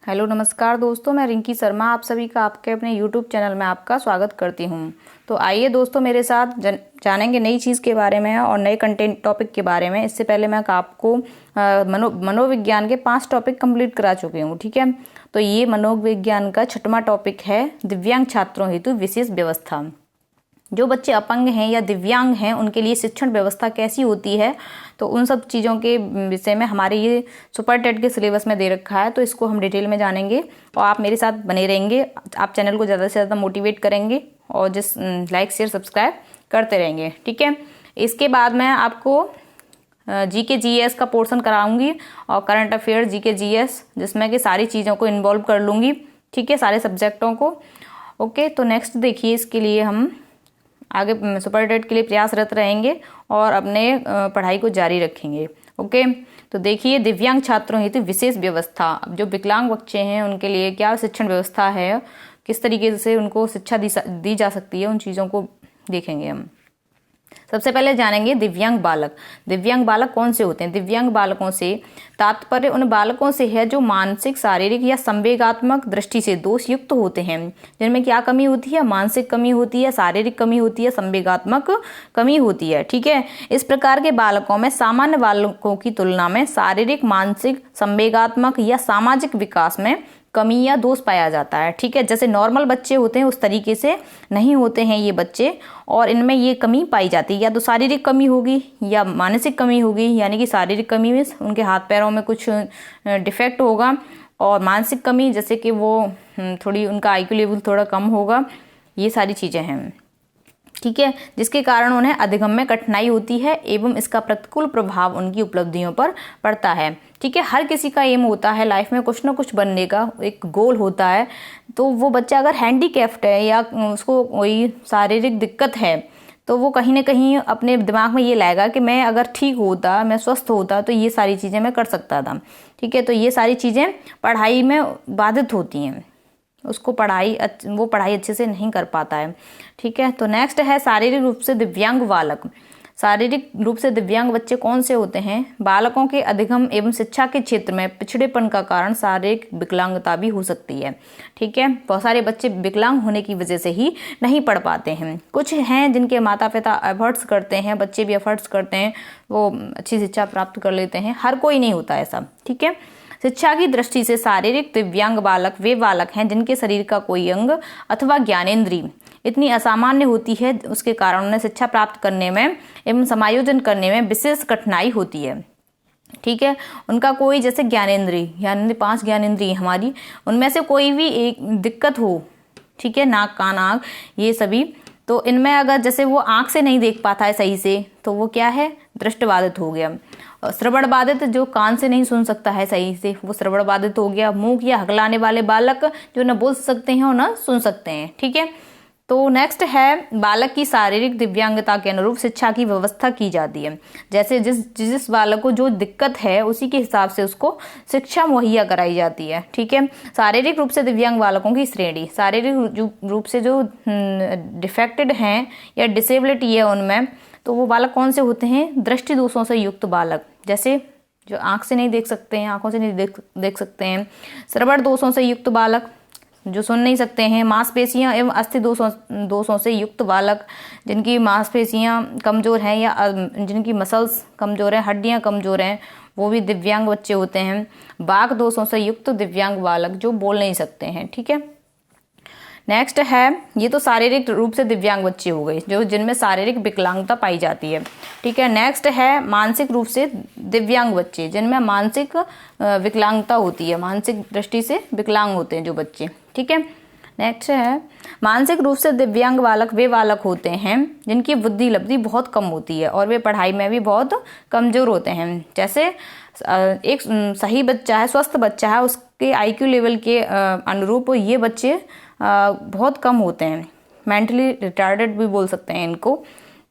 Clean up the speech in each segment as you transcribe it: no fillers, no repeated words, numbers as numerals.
Hello नमस्कार दोस्तों, मैं रिंकी शर्मा आप सभी का आपके अपने यूट्यूब चैनल में आपका स्वागत करती हूं। तो आइए दोस्तों, मेरे साथ जानेंगे नई चीज़ के बारे में और नए कंटेंट टॉपिक के बारे में। इससे पहले मैं आपको मनोविज्ञान के 5 टॉपिक कंप्लीट करा चुकी हूँ। ठीक है, तो ये मनोविज्ञान का 6वां टॉपिक है दिव्यांग छात्रों हेतु विशेष व्यवस्था। जो बच्चे अपंग हैं या दिव्यांग हैं उनके लिए शिक्षण व्यवस्था कैसी होती है, तो उन सब चीज़ों के विषय में हमारे ये सुपर टेट के सिलेबस में दे रखा है। तो इसको हम डिटेल में जानेंगे और आप मेरे साथ बने रहेंगे। आप चैनल को ज़्यादा से ज़्यादा मोटिवेट करेंगे और लाइक शेयर सब्सक्राइब करते रहेंगे। ठीक है, इसके बाद मैं आपको जीके जीएस का पोर्शन कराऊंगी और करंट अफेयर जीके जीएस, जिसमें कि सारी चीज़ों को इन्वॉल्व कर लूँगी। ठीक है, सारे सब्जेक्टों को। ओके, तो नेक्स्ट देखिए, इसके लिए हम आगे सुपर टेट के लिए प्रयासरत रहेंगे और अपने पढ़ाई को जारी रखेंगे। ओके, तो देखिए दिव्यांग छात्रों हेतु विशेष व्यवस्था। अब जो विकलांग बच्चे हैं उनके लिए क्या शिक्षण व्यवस्था है, किस तरीके से उनको शिक्षा दी जा सकती है, उन चीज़ों को देखेंगे हम। सबसे पहले जानेंगे दिव्यांग बालक। दिव्यांग बालक कौन से होते हैं? दिव्यांग बालकों से तात्पर्य उन बालकों से है जो मानसिक, शारीरिक या संवेगात्मक दृष्टि से दोष युक्त होते हैं। जिनमें क्या कमी होती है? मानसिक कमी होती है, शारीरिक कमी होती है, संवेगात्मक कमी होती है। ठीक है, इस प्रकार के बालकों में सामान्य बालकों की तुलना में शारीरिक, मानसिक, संवेगात्मक या सामाजिक विकास में कमी या दोष पाया जाता है। ठीक है, जैसे नॉर्मल बच्चे होते हैं उस तरीके से नहीं होते हैं ये बच्चे, और इनमें ये कमी पाई जाती है। या तो शारीरिक कमी होगी या मानसिक कमी होगी, यानी कि शारीरिक कमी में उनके हाथ पैरों में कुछ डिफेक्ट होगा, और मानसिक कमी जैसे कि वो थोड़ी उनका आईक्यू लेवल थोड़ा कम होगा। ये सारी चीज़ें हैं। ठीक है, जिसके कारण उन्हें अधिगम में कठिनाई होती है एवं इसका प्रतिकूल प्रभाव उनकी उपलब्धियों पर पड़ता है। ठीक है, हर किसी का एम होता है लाइफ में कुछ ना कुछ बनने का, एक गोल होता है। तो वो बच्चा अगर हैंडीकैप्ड है या उसको कोई शारीरिक दिक्कत है, तो वो कहीं ना कहीं अपने दिमाग में ये लाएगा कि मैं अगर ठीक होता, मैं स्वस्थ होता, तो ये सारी चीज़ें मैं कर सकता था। ठीक है, तो ये सारी चीज़ें पढ़ाई में बाधित होती हैं, उसको वो पढ़ाई अच्छे से नहीं कर पाता है। ठीक है, तो नेक्स्ट है शारीरिक रूप से दिव्यांग बालक। शारीरिक रूप से दिव्यांग बच्चे कौन से होते हैं? बालकों के अधिगम एवं शिक्षा के क्षेत्र में पिछड़ेपन का कारण शारीरिक विकलांगता भी हो सकती है। ठीक है, बहुत सारे बच्चे विकलांग होने की वजह से ही नहीं पढ़ पाते हैं। कुछ हैं जिनके माता पिता एफर्ट्स करते हैं, बच्चे भी एफर्ट्स करते हैं, वो अच्छी शिक्षा प्राप्त कर लेते हैं। हर कोई नहीं होता ऐसा। ठीक है, शिक्षा की दृष्टि से शारीरिक दिव्यांग बालक वे बालक हैं जिनके शरीर का कोई अंग अथवा ज्ञानेंद्रिय इतनी असामान्य होती है, उसके कारण उन्हें शिक्षा प्राप्त करने में एवं समायोजन करने में विशेष कठिनाई होती है। ठीक है, उनका कोई जैसे ज्ञानेंद्रिय, यानी 5 ज्ञानेंद्रिय हमारी, उनमें से कोई भी एक दिक्कत हो। ठीक है, नाक, कान, आँख, ये सभी, तो इनमें अगर जैसे वो आँख से नहीं देख पाता है सही से, तो वो क्या है? दृष्टिबाधित हो गया। श्रवण बाधित, जो कान से नहीं सुन सकता है सही से, वो श्रवण बाधित हो गया। मूक या हकलाने वाले बालक जो न बोल सकते हैं और न सुन सकते हैं। ठीक है, तो नेक्स्ट है बालक की शारीरिक दिव्यांगता के अनुरूप शिक्षा की व्यवस्था की जाती है। जैसे जिस बालक को जो दिक्कत है उसी के हिसाब से उसको शिक्षा मुहैया कराई जाती है। ठीक है, शारीरिक रूप से दिव्यांग बालकों की श्रेणी, शारीरिक रूप से जो डिफेक्टेड हैं या डिसेबिलिटी है उनमें, तो वो बालक कौन से होते हैं? दृष्टि दोषों से युक्त बालक, जैसे जो आँख से नहीं देख सकते हैं, आँखों से नहीं देख सकते हैं। श्रवण दोषों से युक्त बालक, जो सुन नहीं सकते हैं। मांसपेशियां एवं अस्थि दोषों से युक्त बालक, जिनकी मांसपेशियां कमजोर हैं या जिनकी मसल्स कमजोर हैं, हड्डियां कमजोर हैं, वो भी दिव्यांग बच्चे होते हैं। बाक दोषों से युक्त दिव्यांग बालक, जो बोल नहीं सकते हैं। ठीक है, नेक्स्ट है, ये तो शारीरिक रूप से दिव्यांग बच्चे हो गए जो जिनमें शारीरिक विकलांगता पाई जाती है। ठीक है, नेक्स्ट है मानसिक रूप से दिव्यांग बच्चे, जिनमें मानसिक विकलांगता होती है, मानसिक दृष्टि से विकलांग होते हैं जो बच्चे। ठीक है, नेक्स्ट है मानसिक रूप से दिव्यांग बालक वे बालक होते हैं जिनकी बुद्धि लब्धि बहुत कम होती है और वे पढ़ाई में भी बहुत कमजोर होते हैं। जैसे एक सही बच्चा है, स्वस्थ बच्चा है, उसके आईक्यू लेवल के अनुरूप ये बच्चे बहुत कम होते हैं, मेंटली रिटार्डेड भी बोल सकते हैं इनको।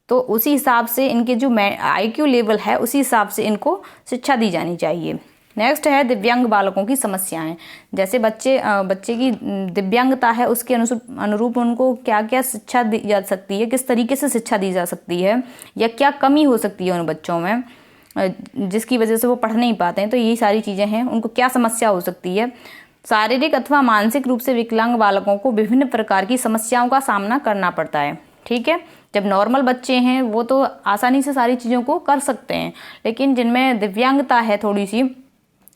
तो उसी हिसाब से इनके जो आईक्यू लेवल है उसी हिसाब से इनको शिक्षा दी जानी चाहिए। नेक्स्ट है दिव्यांग बालकों की समस्याएं। जैसे बच्चे की दिव्यांगता है उसके अनुरूप उनको क्या क्या शिक्षा दी जा सकती है, किस तरीके से शिक्षा दी जा सकती है, या क्या कमी हो सकती है उन बच्चों में जिसकी वजह से वो पढ़ नहीं पाते हैं। तो यही सारी चीज़ें हैं, उनको क्या समस्या हो सकती है, शारीरिक अथवा मानसिक रूप से विकलांग बालकों को विभिन्न प्रकार की समस्याओं का सामना करना पड़ता है। ठीक है, जब नॉर्मल बच्चे हैं वो तो आसानी से सारी चीज़ों को कर सकते हैं, लेकिन जिनमें दिव्यांगता है थोड़ी सी,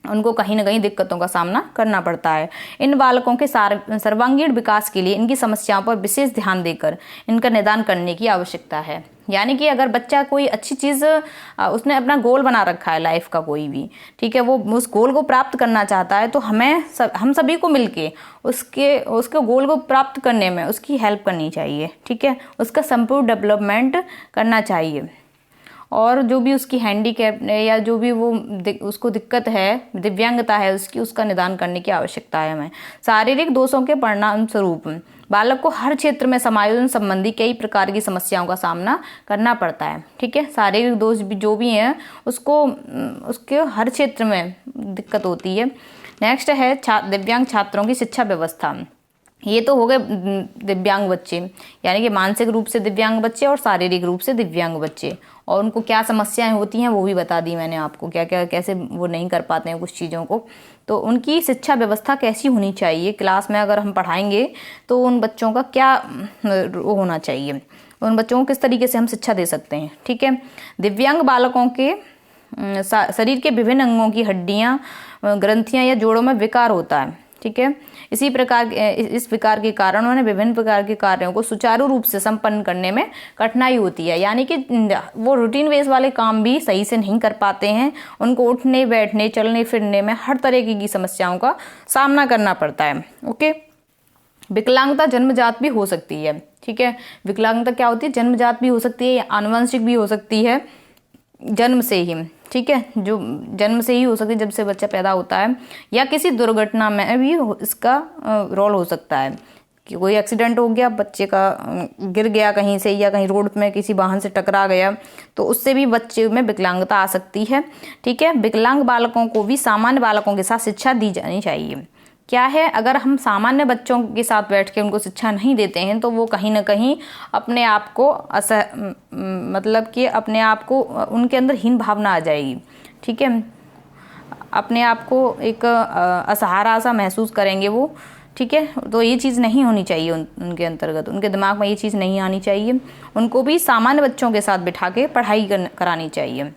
उनको कहीं ना कहीं दिक्कतों का सामना करना पड़ता है। इन बालकों के सर्वांगीण विकास के लिए इनकी समस्याओं पर विशेष ध्यान देकर इनका निदान करने की आवश्यकता है। यानी कि अगर बच्चा कोई अच्छी चीज़, उसने अपना गोल बना रखा है लाइफ का कोई भी, ठीक है, वो उस गोल को प्राप्त करना चाहता है, तो हम सभी को मिलके उसके गोल को प्राप्त करने में उसकी हेल्प करनी चाहिए। ठीक है, उसका संपूर्ण डेवलपमेंट करना चाहिए। और जो भी उसकी हैंडीकैप या जो भी वो उसको दिक्कत है, दिव्यांगता है उसका निदान करने की आवश्यकता है हमें। शारीरिक दोषों के परिणाम स्वरूप बालक को हर क्षेत्र में समायोजन संबंधी कई प्रकार की समस्याओं का सामना करना पड़ता है। ठीक है, शारीरिक दोष भी जो भी हैं उसके हर क्षेत्र में दिक्कत होती है। नेक्स्ट है दिव्यांग छात्रों की शिक्षा व्यवस्था। ये तो हो गए दिव्यांग बच्चे, यानी कि मानसिक रूप से दिव्यांग बच्चे और शारीरिक रूप से दिव्यांग बच्चे, और उनको क्या समस्याएं होती हैं वो भी बता दी मैंने आपको, क्या क्या कैसे वो नहीं कर पाते हैं कुछ चीज़ों को। तो उनकी शिक्षा व्यवस्था कैसी होनी चाहिए, क्लास में अगर हम पढ़ाएंगे तो उन बच्चों का क्या होना चाहिए, उन बच्चों को किस तरीके से हम शिक्षा दे सकते हैं। ठीक है, दिव्यांग बालकों के शरीर के विभिन्न अंगों की हड्डियाँ, ग्रंथियाँ या जोड़ों में विकार होता है। ठीक है, इस विकार के कारण उन्हें विभिन्न प्रकार के कार्यों को सुचारू रूप से संपन्न करने में कठिनाई होती है। यानी कि वो रूटीन बेस वाले काम भी सही से नहीं कर पाते हैं, उनको उठने बैठने चलने फिरने में हर तरह की समस्याओं का सामना करना पड़ता है। ओके, विकलांगता जन्मजात भी हो सकती है। ठीक है, विकलांगता क्या होती है, जन्मजात भी हो सकती है या आनुवंशिक भी हो सकती है, जन्म से ही। ठीक है, जो जन्म से ही हो सकती है, जब से बच्चा पैदा होता है, या किसी दुर्घटना में भी इसका रोल हो सकता है कि कोई एक्सीडेंट हो गया, बच्चे का गिर गया कहीं से या कहीं रोड में किसी वाहन से टकरा गया, तो उससे भी बच्चे में विकलांगता आ सकती है। ठीक है, विकलांग बालकों को भी सामान्य बालकों के साथ शिक्षा दी जानी चाहिए। क्या है, अगर हम सामान्य बच्चों के साथ बैठ के उनको शिक्षा नहीं देते हैं तो वो कहीं ना कहीं अपने आप को मतलब कि अपने आप को उनके अंदर हीन भावना आ जाएगी। ठीक है, अपने आप को एक असहारा सा महसूस करेंगे वो। ठीक है, तो ये चीज़ नहीं होनी चाहिए उनके अंतर्गत, उनके दिमाग में ये चीज़ नहीं आनी चाहिए। उनको भी सामान्य बच्चों के साथ बिठा के पढ़ाई करानी चाहिए।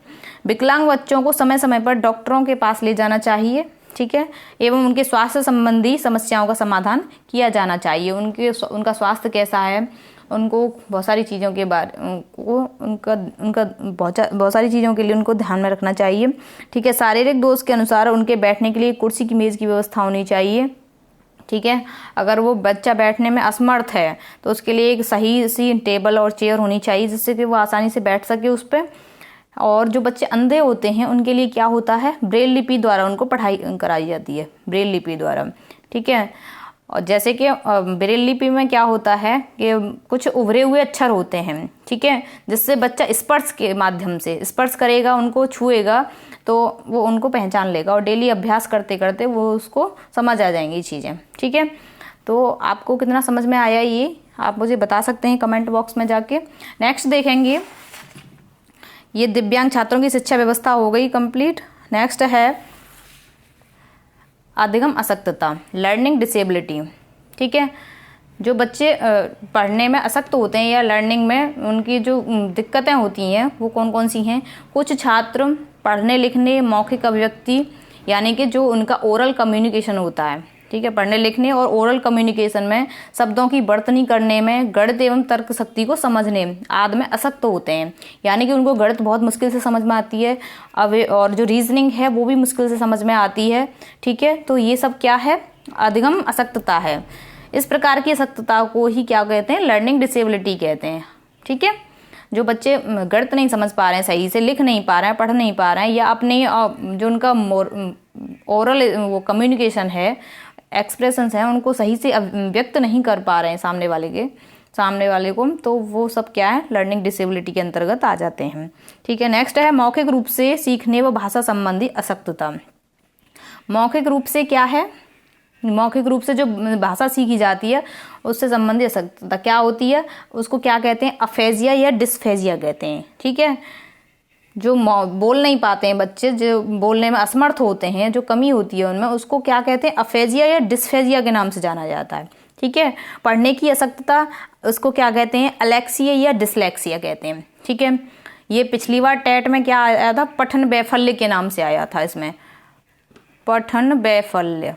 विकलांग बच्चों को समय समय पर डॉक्टरों के पास ले जाना चाहिए। ठीक है, एवं उनके स्वास्थ्य संबंधी समस्याओं का समाधान किया जाना चाहिए। उनका स्वास्थ्य कैसा है, उनको बहुत सारी चीज़ों के बारे को उनका बहुत सारी चीज़ों के लिए उनको ध्यान में रखना चाहिए। ठीक है, शारीरिक दोष के अनुसार उनके बैठने के लिए कुर्सी की मेज़ की व्यवस्था होनी चाहिए। ठीक है, अगर वो बच्चा बैठने में असमर्थ है तो उसके लिए एक सही सी टेबल और चेयर होनी चाहिए जिससे कि वो आसानी से बैठ सके उस पर। और जो बच्चे अंधे होते हैं उनके लिए क्या होता है, ब्रेल लिपि द्वारा उनको पढ़ाई कराई जाती है, ब्रेल लिपि द्वारा। ठीक है, और जैसे कि ब्रेल लिपि में क्या होता है कि कुछ उभरे हुए अक्षर होते हैं। ठीक है, जिससे बच्चा स्पर्श के माध्यम से स्पर्श करेगा, उनको छुएगा तो वो उनको पहचान लेगा, और डेली अभ्यास करते करते वो उसको समझ आ जाएंगी चीज़ें। ठीक है, तो आपको कितना समझ में आया ये आप मुझे बता सकते हैं कमेंट बॉक्स में जाके। नेक्स्ट देखेंगे, ये दिव्यांग छात्रों की शिक्षा व्यवस्था हो गई कंप्लीट। नेक्स्ट है अधिगम अशक्तता, लर्निंग डिसेबिलिटी। ठीक है, जो बच्चे पढ़ने में अशक्त होते हैं या लर्निंग में उनकी जो दिक्कतें होती हैं वो कौन कौन सी हैं। कुछ छात्र पढ़ने लिखने, मौखिक अभिव्यक्ति, यानी कि जो उनका ओरल कम्युनिकेशन होता है। ठीक है, पढ़ने लिखने और ओरल कम्युनिकेशन में, शब्दों की वर्तनी करने में, गणित एवं तर्क शक्ति को समझने आदि में अशक्त होते हैं। यानी कि उनको गणित बहुत मुश्किल से समझ में आती है, और जो रीजनिंग है वो भी मुश्किल से समझ में आती है। ठीक है, तो ये सब क्या है, अधिगम अशक्तता है। इस प्रकार की अशक्तता को ही क्या कहते हैं, लर्निंग डिसेबिलिटी कहते हैं। ठीक है, जो बच्चे गणित नहीं समझ पा रहे हैं, सही से लिख नहीं पा रहे हैं, पढ़ नहीं पा रहे हैं, या अपने जो उनका ओरल वो कम्युनिकेशन है, एक्सप्रेशंस हैं, उनको सही से व्यक्त नहीं कर पा रहे हैं सामने वाले को, तो वो सब क्या है, लर्निंग डिसेबिलिटी के अंतर्गत आ जाते हैं। ठीक है, नेक्स्ट है मौखिक रूप से सीखने व भाषा संबंधी अशक्तता। मौखिक रूप से क्या है, मौखिक रूप से जो भाषा सीखी जाती है उससे संबंधित अशक्तता क्या होती है, उसको क्या कहते हैं, अफेजिया या डिस्फेजिया कहते हैं। ठीक है, जो बोल नहीं पाते हैं बच्चे, जो बोलने में असमर्थ होते हैं, जो कमी होती है उनमें, उसको क्या कहते हैं, अफेजिया या डिस्फेजिया के नाम से जाना जाता है। ठीक है। पढ़ने की अशक्तता, उसको क्या कहते हैं, अलेक्सिया या डिसलेक्सिया कहते हैं। ठीक है। ये पिछली बार टेट में क्या आया था, पठन वैफल्य के नाम से आया था। इसमें पठन वैफल्य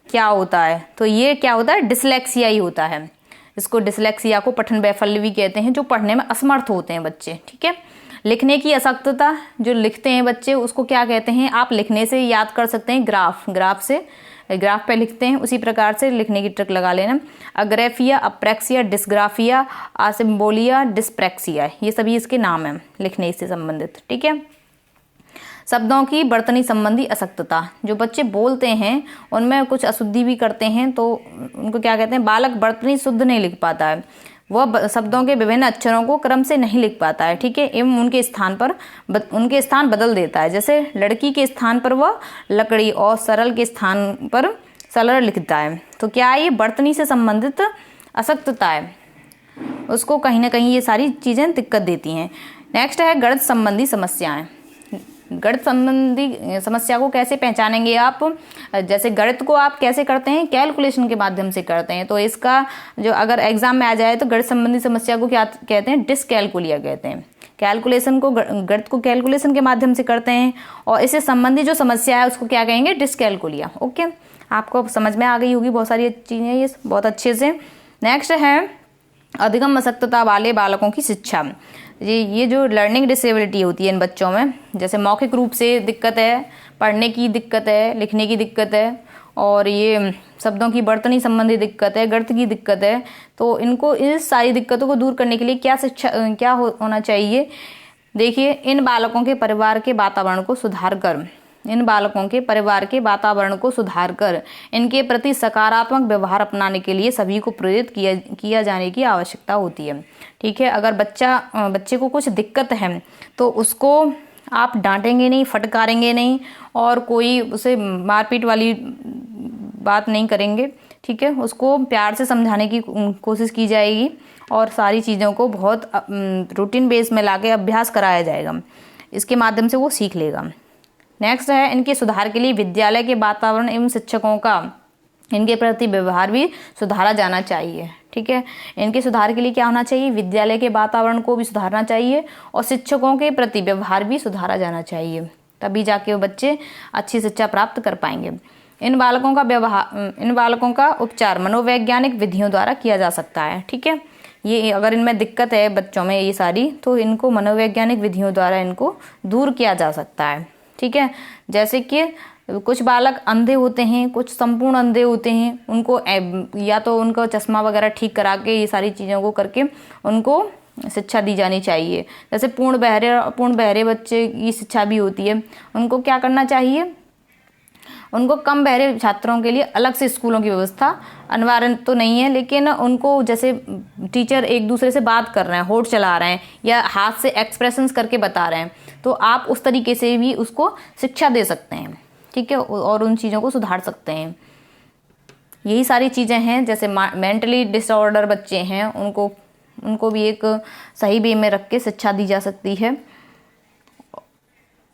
क्या होता है, तो ये क्या होता है, डिसलेक्सिया ही होता है। इसको डिसलेक्सिया को पठन वैफल्य भी कहते हैं, जो पढ़ने में असमर्थ होते हैं बच्चे। ठीक है। लिखने की अशक्तता, जो लिखते हैं बच्चे, उसको क्या कहते हैं, आप लिखने से याद कर सकते हैं, ग्राफ से, ग्राफ पे लिखते हैं, उसी प्रकार से लिखने की ट्रिक लगा लेना। अग्रेफिया, अप्रेक्सिया, डिस्ग्राफिया, आसिम्बोलिया, डिस्प्रेक्सिया, ये सभी इसके नाम हैं लिखने से संबंधित। ठीक है। शब्दों की वर्तनी संबंधी अशक्तता, जो बच्चे बोलते हैं उनमें कुछ अशुद्धि भी करते हैं, तो उनको क्या कहते हैं, बालक वर्तनी शुद्ध नहीं लिख पाता है, वह शब्दों के विभिन्न अक्षरों को क्रम से नहीं लिख पाता है। ठीक है। एवं उनके स्थान बदल देता है। जैसे लड़की के स्थान पर वह लकड़ी और सरल के स्थान पर सरल लिखता है। तो क्या है, ये वर्तनी से संबंधित अशक्तता है, उसको कहीं ना कहीं ये सारी चीज़ें दिक्कत देती हैं। नेक्स्ट है गणित संबंधी समस्याएं। गणित संबंधी समस्या को कैसे पहचानेंगे आप, जैसे गणित को आप कैसे करते हैं, कैलकुलेशन के माध्यम से करते हैं। तो इसका जो अगर एग्जाम में आ जाए तो गणित संबंधी समस्या को क्या कहते हैं, डिसकैलकुलिया कहते हैं। कैलकुलेशन को, गणित को कैलकुलेशन के माध्यम से करते हैं, और इससे संबंधी जो समस्या है उसको क्या कहेंगे, डिसकैलकुलिया। ओके, आपको समझ में आ गई होगी बहुत सारी चीज़ें ये बहुत अच्छे से। नेक्स्ट है अधिगम अशक्तता वाले बालकों की शिक्षा। ये जो लर्निंग डिसेबिलिटी होती है इन बच्चों में, जैसे मौखिक रूप से दिक्कत है, पढ़ने की दिक्कत है, लिखने की दिक्कत है, और ये शब्दों की वर्तनी संबंधी दिक्कत है, गणित की दिक्कत है, तो इनको इस सारी दिक्कतों को दूर करने के लिए क्या शिक्षा होना चाहिए। देखिए, इन बालकों के परिवार के वातावरण को सुधार कर इनके प्रति सकारात्मक व्यवहार अपनाने के लिए सभी को प्रेरित किया जाने की आवश्यकता होती है। ठीक है। अगर बच्चे को कुछ दिक्कत है तो उसको आप डांटेंगे नहीं, फटकारेंगे नहीं, और कोई उसे मारपीट वाली बात नहीं करेंगे। ठीक है। उसको प्यार से समझाने की कोशिश की जाएगी, और सारी चीज़ों को बहुत रूटीन बेस में लाके अभ्यास कराया जाएगा। इसके माध्यम से वो सीख लेगा। नेक्स्ट है इनके सुधार के लिए विद्यालय के वातावरण एवं शिक्षकों का इनके प्रति व्यवहार भी सुधारा जाना चाहिए। ठीक है। इनके सुधार के लिए क्या होना चाहिए, विद्यालय के वातावरण को भी सुधारना चाहिए, और शिक्षकों के प्रति व्यवहार भी सुधारा जाना चाहिए, तभी जाके वो बच्चे अच्छी शिक्षा प्राप्त कर पाएंगे। इन बालकों का उपचार मनोवैज्ञानिक विधियों द्वारा किया जा सकता है। ठीक है। ये अगर इनमें दिक्कत है बच्चों में ये सारी, तो इनको मनोवैज्ञानिक विधियों द्वारा इनको दूर किया जा सकता है। ठीक है। जैसे कि कुछ बालक अंधे होते हैं, कुछ संपूर्ण अंधे होते हैं, उनको या तो उनका चश्मा वगैरह ठीक करा के ये सारी चीज़ों को करके उनको शिक्षा दी जानी चाहिए। जैसे पूर्ण बहरे बच्चे की शिक्षा भी होती है, उनको क्या करना चाहिए, उनको कम बहरे छात्रों के लिए अलग से स्कूलों की व्यवस्था अनिवार्य तो नहीं है, लेकिन उनको जैसे टीचर एक दूसरे से बात कर रहे हैं, होठ चला रहे हैं, या हाथ से एक्सप्रेशंस करके बता रहे हैं, तो आप उस तरीके से भी उसको शिक्षा दे सकते हैं। ठीक है। और उन चीज़ों को सुधार सकते हैं। यही सारी चीज़ें हैं। जैसे मेंटली डिसऑर्डर बच्चे हैं, उनको भी एक सही वे में रख के शिक्षा दी जा सकती है।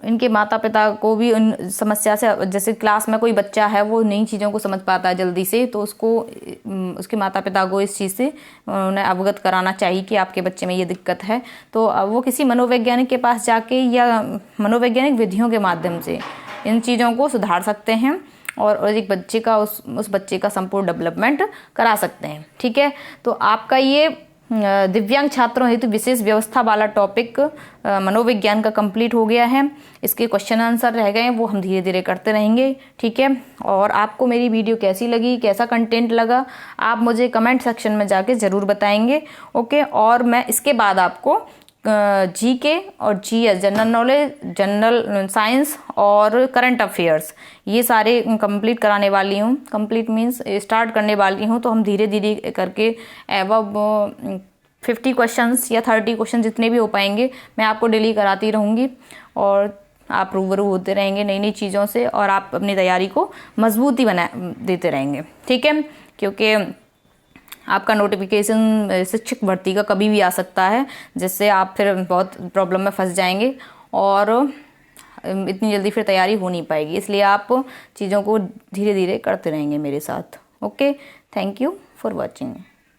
इनके माता पिता को भी उन समस्या से, जैसे क्लास में कोई बच्चा है वो नई चीज़ों को समझ पाता है जल्दी से, तो उसके माता पिता को इस चीज़ से उन्हें अवगत कराना चाहिए कि आपके बच्चे में ये दिक्कत है। तो वो किसी मनोवैज्ञानिक के पास जाके या मनोवैज्ञानिक विधियों के माध्यम से इन चीज़ों को सुधार सकते हैं, और एक बच्चे का उस बच्चे का संपूर्ण डेवलपमेंट करा सकते हैं। ठीक है। तो आपका ये दिव्यांग छात्रों हेतु विशेष व्यवस्था वाला टॉपिक मनोविज्ञान का कंप्लीट हो गया है। इसके क्वेश्चन आंसर रह गए हैं, वो हम धीरे धीरे करते रहेंगे। ठीक है। और आपको मेरी वीडियो कैसी लगी, कैसा कंटेंट लगा, आप मुझे कमेंट सेक्शन में जाके ज़रूर बताएंगे। ओके। और मैं इसके बाद आपको जीके और GS, general knowledge, general science और करंट अफेयर्स, ये सारे कंप्लीट कराने वाली हूँ। कंप्लीट मीन्स स्टार्ट करने वाली हूँ। तो हम धीरे धीरे करके एवब 50 क्वेश्चंस या 30 क्वेश्चन जितने भी हो पाएंगे मैं आपको डेली कराती रहूँगी, और आप रूबरू होते रहेंगे नई नई चीज़ों से, और आप अपनी तैयारी को मजबूती देते रहेंगे। ठीक है। क्योंकि आपका नोटिफिकेशन शिक्षक भर्ती का कभी भी आ सकता है, जिससे आप फिर बहुत प्रॉब्लम में फंस जाएंगे और इतनी जल्दी फिर तैयारी हो नहीं पाएगी। इसलिए आप चीज़ों को धीरे धीरे करते रहेंगे मेरे साथ। Okay, thank you for watching.